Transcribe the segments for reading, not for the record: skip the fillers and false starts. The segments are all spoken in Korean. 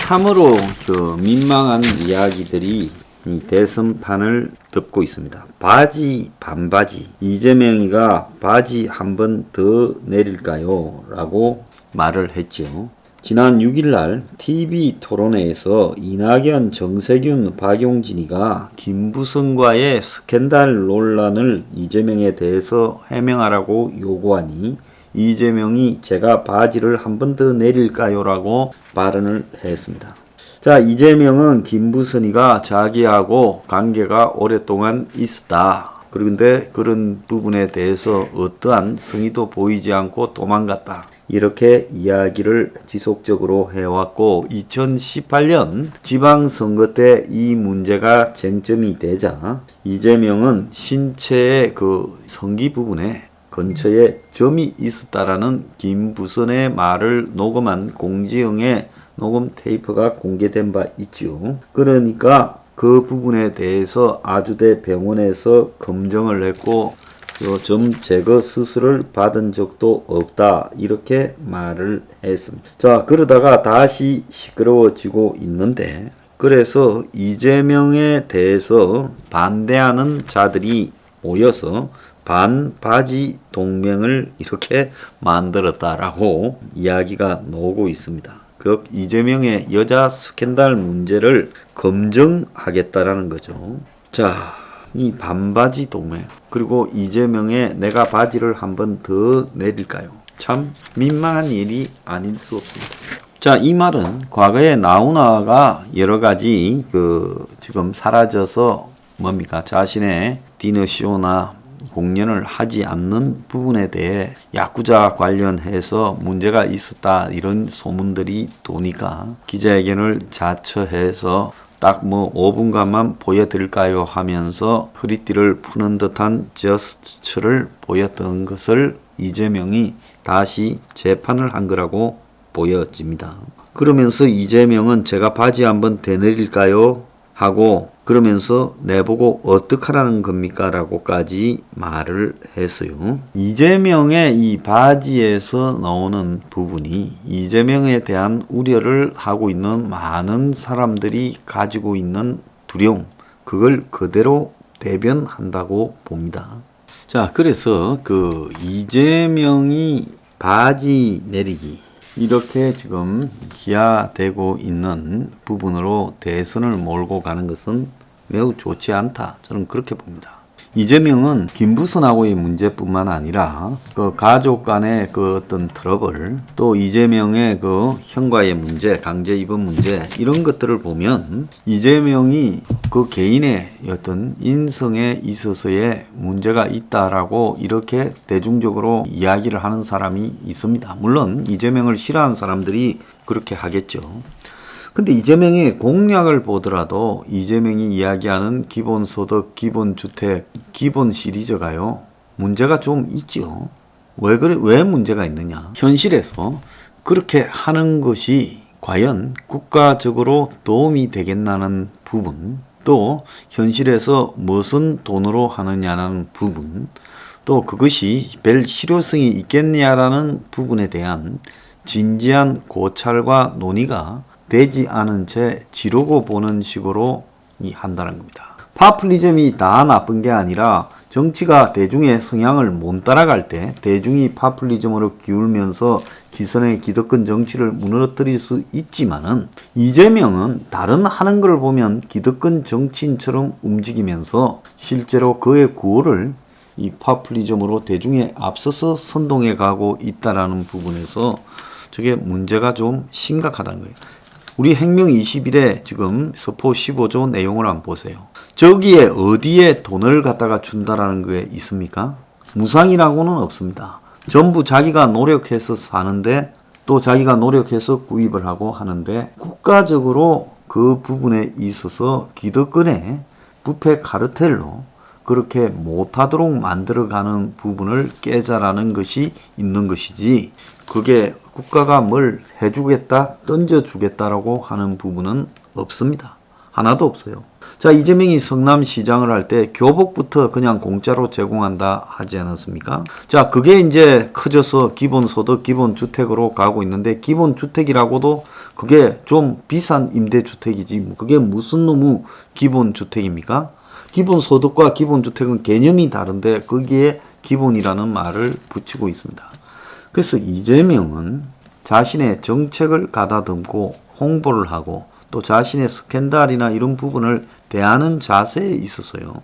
참으로 민망한 이야기들이 이 대선판을 덮고 있습니다. 바지 반바지, 이재명이가 바지 한 번 더 내릴까요? 라고 말을 했죠. 지난 6일날 TV 토론회에서 이낙연, 정세균, 박용진이가 김부성과의 스캔들 논란을 이재명에 대해서 해명하라고 요구하니 이재명이 제가 바지를 한 번 더 내릴까요? 라고 발언을 했습니다. 자, 이재명은 김부선이가 자기하고 관계가 오랫동안 있었다. 그런데 그런 부분에 대해서 어떠한 성의도 보이지 않고 도망갔다. 이렇게 이야기를 지속적으로 해왔고 2018년 지방선거 때 이 문제가 쟁점이 되자 이재명은 신체의 그 성기 부분에 근처에 점이 있었다라는 김부선의 말을 녹음한 공지영의 녹음 테이프가 공개된 바 있죠. 그러니까 그 부분에 대해서 아주대 병원에서 검정을 했고 점 제거 수술을 받은 적도 없다. 이렇게 말을 했습니다. 자, 그러다가 다시 시끄러워지고 있는데 그래서 이재명에 대해서 반대하는 자들이 모여서 반바지 동맹을 이렇게 만들었다라고 이야기가 나오고 있습니다. 그 이재명의 여자 스캔들 문제를 검증하겠다라는 거죠. 자, 이 반바지 동맹 그리고 이재명의 내가 바지를 한 번 더 내릴까요? 참 민망한 일이 아닐 수 없습니다. 자, 이 말은 과거에 나훈아가 여러 가지 지금 사라져서 뭡니까? 자신의 디너쇼나 공연을 하지 않는 부분에 대해 야쿠자 관련해서 문제가 있었다 이런 소문들이 도니까 기자회견을 자처해서 딱 5분간만 보여드릴까요 하면서 허리띠를 푸는 듯한 저스처를 보였던 것을 이재명이 다시 재판을 한 거라고 보여집니다. 그러면서 이재명은 제가 바지 한번 되내릴까요? 하고 그러면서 내보고 어떡하라는 겁니까? 라고까지 말을 했어요. 이재명의 이 바지에서 나오는 부분이 이재명에 대한 우려를 하고 있는 많은 사람들이 가지고 있는 두려움, 그걸 그대로 대변한다고 봅니다. 자, 그래서 이재명이 바지 내리기 이렇게 지금 기하되고 있는 부분으로 대선을 몰고 가는 것은 매우 좋지 않다. 저는 그렇게 봅니다. 이재명은 김부선하고의 문제뿐만 아니라 가족 간의 어떤 트러블, 또 이재명의 형과의 문제, 강제 입원 문제 이런 것들을 보면 이재명이 개인의 어떤 인성에 있어서의 문제가 있다라고 이렇게 대중적으로 이야기를 하는 사람이 있습니다. 물론 이재명을 싫어하는 사람들이 그렇게 하겠죠. 근데 이재명의 공약을 보더라도 이재명이 이야기하는 기본소득, 기본주택, 기본 시리즈가요. 문제가 좀 있죠. 왜 문제가 있느냐. 현실에서 그렇게 하는 것이 과연 국가적으로 도움이 되겠나는 부분, 또 현실에서 무슨 돈으로 하느냐는 부분, 또 그것이 별 실효성이 있겠냐라는 부분에 대한 진지한 고찰과 논의가 되지 않은 채 지르고 보는 식으로 한다는 겁니다. 파퓰리즘이 다 나쁜 게 아니라 정치가 대중의 성향을 못 따라갈 때 대중이 파퓰리즘으로 기울면서 기선의 기득권 정치를 무너뜨릴 수 있지만은 이재명은 다른 하는 걸 보면 기득권 정치인처럼 움직이면서 실제로 그의 구호를 이 파퓰리즘으로 대중에 앞서서 선동해 가고 있다라는 부분에서 저게 문제가 좀 심각하다는 거예요. 우리 행명 20일에 지금 서포 15조 내용을 한번 보세요. 저기에 어디에 돈을 갖다가 준다라는 게 있습니까? 무상이라고는 없습니다. 전부 자기가 노력해서 사는데 또 자기가 노력해서 구입을 하고 하는데 국가적으로 그 부분에 있어서 기득권의 부패 카르텔로 그렇게 못하도록 만들어가는 부분을 깨자라는 것이 있는 것이지 그게 국가가 뭘 해주겠다, 던져주겠다라고 하는 부분은 없습니다. 하나도 없어요. 자, 이재명이 성남시장을 할 때 교복부터 그냥 공짜로 제공한다 하지 않았습니까? 자, 그게 이제 커져서 기본소득, 기본주택으로 가고 있는데, 기본주택이라고도 그게 좀 비싼 임대주택이지, 그게 무슨 놈의 기본주택입니까? 기본소득과 기본주택은 개념이 다른데 거기에 기본이라는 말을 붙이고 있습니다. 그래서 이재명은 자신의 정책을 가다듬고 홍보를 하고 또 자신의 스캔들이나 이런 부분을 대하는 자세에 있었어요.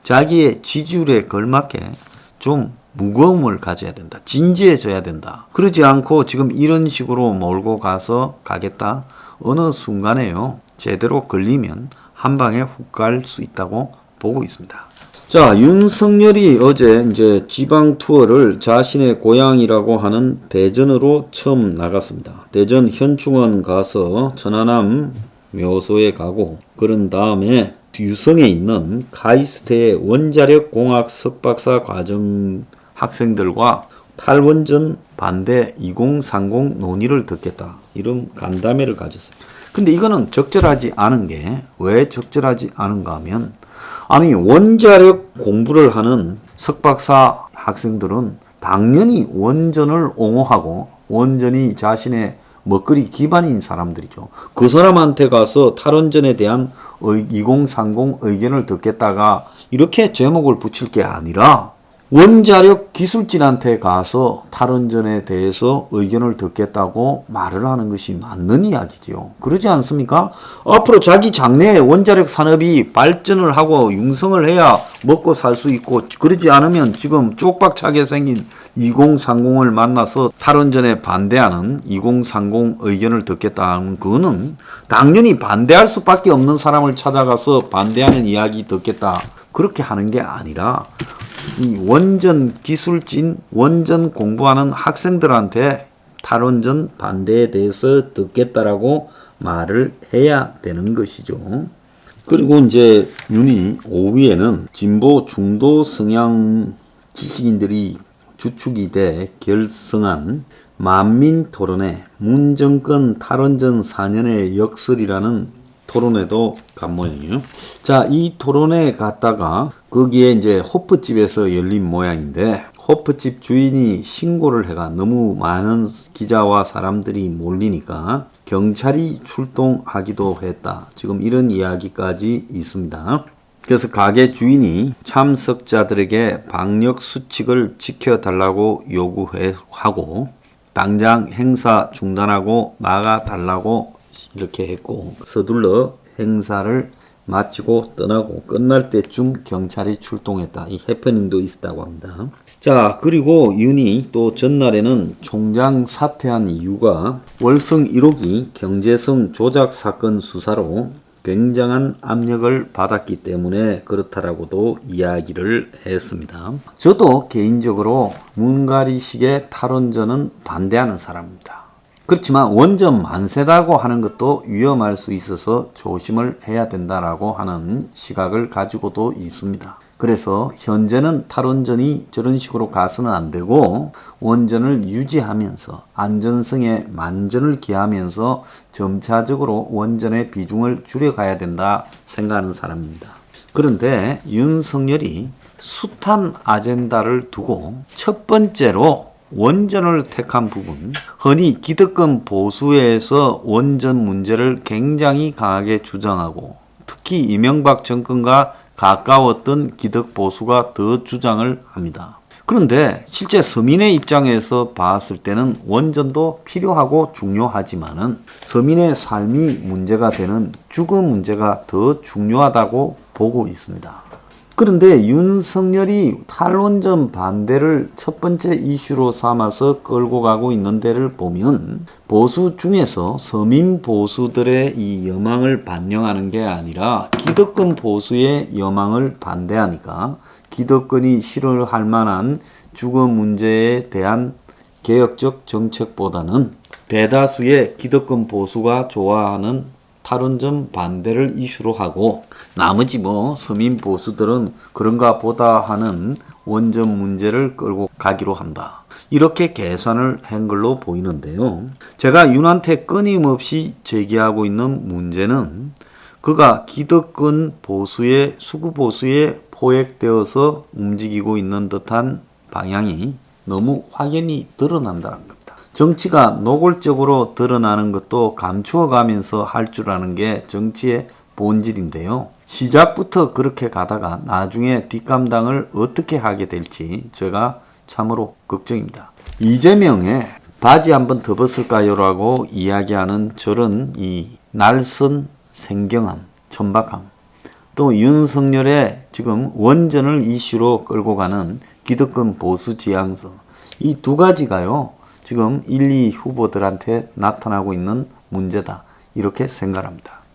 자기의 지지율에 걸맞게 좀 무거움을 가져야 된다. 진지해져야 된다. 그러지 않고 지금 이런 식으로 몰고 가겠다. 어느 순간에요. 제대로 걸리면 한 방에 훅 갈 수 있다고 보고 있습니다. 자, 윤석열이 어제 이제 지방 투어를 자신의 고향이라고 하는 대전으로 처음 나갔습니다. 대전 현충원 가서 천안함 묘소에 가고, 그런 다음에 유성에 있는 카이스트의 원자력 공학 석박사 과정 학생들과 탈원전 반대 2030 논의를 듣겠다. 이런 간담회를 가졌어요. 근데 이거는 적절하지 않은 게, 왜 적절하지 않은가 하면, 아니, 원자력 공부를 하는 석박사 학생들은 당연히 원전을 옹호하고 원전이 자신의 먹거리 기반인 사람들이죠. 그 사람한테 가서 탈원전에 대한 2030 의견을 듣겠다가 이렇게 제목을 붙일 게 아니라, 원자력 기술진한테 가서 탈원전에 대해서 의견을 듣겠다고 말을 하는 것이 맞는 이야기지요. 그러지 않습니까? 앞으로 자기 장래에 원자력 산업이 발전을 하고 융성을 해야 먹고 살 수 있고, 그러지 않으면 지금 쪽박차게 생긴 2030을 만나서 탈원전에 반대하는 2030 의견을 듣겠다는 그거는 당연히 반대할 수밖에 없는 사람을 찾아가서 반대하는 이야기 듣겠다. 그렇게 하는 게 아니라, 이 원전 기술진, 원전 공부하는 학생들한테 탈원전 반대에 대해서 듣겠다라고 말을 해야 되는 것이죠. 그리고 이제 윤이 오후에는 진보 중도 성향 지식인들이 주축이 돼 결성한 만민 토론회, 문정권 탈원전 4년의 역설이라는 토론회도 간 모양이에요. 자, 이 토론회 갔다가 거기에 이제 호프집에서 열린 모양인데, 호프집 주인이 신고를 해가 너무 많은 기자와 사람들이 몰리니까 경찰이 출동하기도 했다. 지금 이런 이야기까지 있습니다. 그래서 가게 주인이 참석자들에게 방역 수칙을 지켜달라고 요구하고 당장 행사 중단하고 나가달라고 이렇게 했고, 서둘러 행사를 마치고 떠나고 끝날 때쯤 경찰이 출동했다. 이 해프닝도 있었다고 합니다. 자, 그리고 윤이 또 전날에는 총장 사퇴한 이유가 월성 1호기 경제성 조작 사건 수사로 굉장한 압력을 받았기 때문에 그렇다라고도 이야기를 했습니다. 저도 개인적으로 문가리식의 탈원전은 반대하는 사람입니다. 그렇지만 원전 만세다고 하는 것도 위험할 수 있어서 조심을 해야 된다라고 하는 시각을 가지고도 있습니다. 그래서 현재는 탈원전이 저런 식으로 가서는 안 되고 원전을 유지하면서 안전성에 만전을 기하면서 점차적으로 원전의 비중을 줄여가야 된다 생각하는 사람입니다. 그런데 윤석열이 숱한 아젠다를 두고 첫 번째로 원전을 택한 부분, 흔히 기득권 보수에서 원전 문제를 굉장히 강하게 주장하고 특히 이명박 정권과 가까웠던 기득 보수가 더 주장을 합니다. 그런데 실제 서민의 입장에서 봤을 때는 원전도 필요하고 중요하지만은 서민의 삶이 문제가 되는 주거 문제가 더 중요하다고 보고 있습니다. 그런데 윤석열이 탈원전 반대를 첫 번째 이슈로 삼아서 끌고 가고 있는 데를 보면 보수 중에서 서민 보수들의 이 여망을 반영하는 게 아니라 기득권 보수의 여망을 반대하니까 기득권이 싫어할 만한 주거 문제에 대한 개혁적 정책보다는 대다수의 기득권 보수가 좋아하는 탈원전 반대를 이슈로 하고 나머지 서민 보수들은 그런가 보다 하는 원전 문제를 끌고 가기로 한다. 이렇게 계산을 한 걸로 보이는데요. 제가 윤한테 끊임없이 제기하고 있는 문제는 그가 기득권 보수의 수구 보수에 포획되어서 움직이고 있는 듯한 방향이 너무 확연히 드러난다는 겁니다. 정치가 노골적으로 드러나는 것도 감추어 가면서 할 줄 아는 게 정치의 본질인데요. 시작부터 그렇게 가다가 나중에 뒷감당을 어떻게 하게 될지 제가 참으로 걱정입니다. 이재명의 바지 한번 더 벗을까요? 라고 이야기하는 저런 이 날선 생경함, 천박함, 또 윤석열의 지금 원전을 이슈로 끌고 가는 기득권 보수 지향성, 이 두 가지가요 지금 1, 2 후보들한테 나타나고 있는 문제다, 이렇게 생각합니다.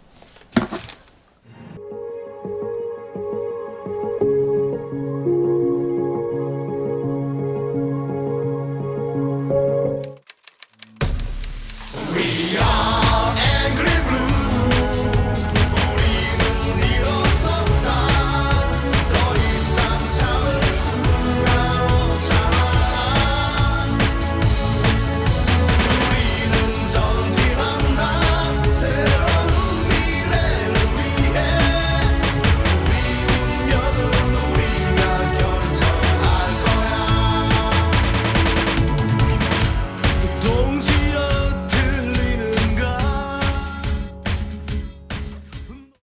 동지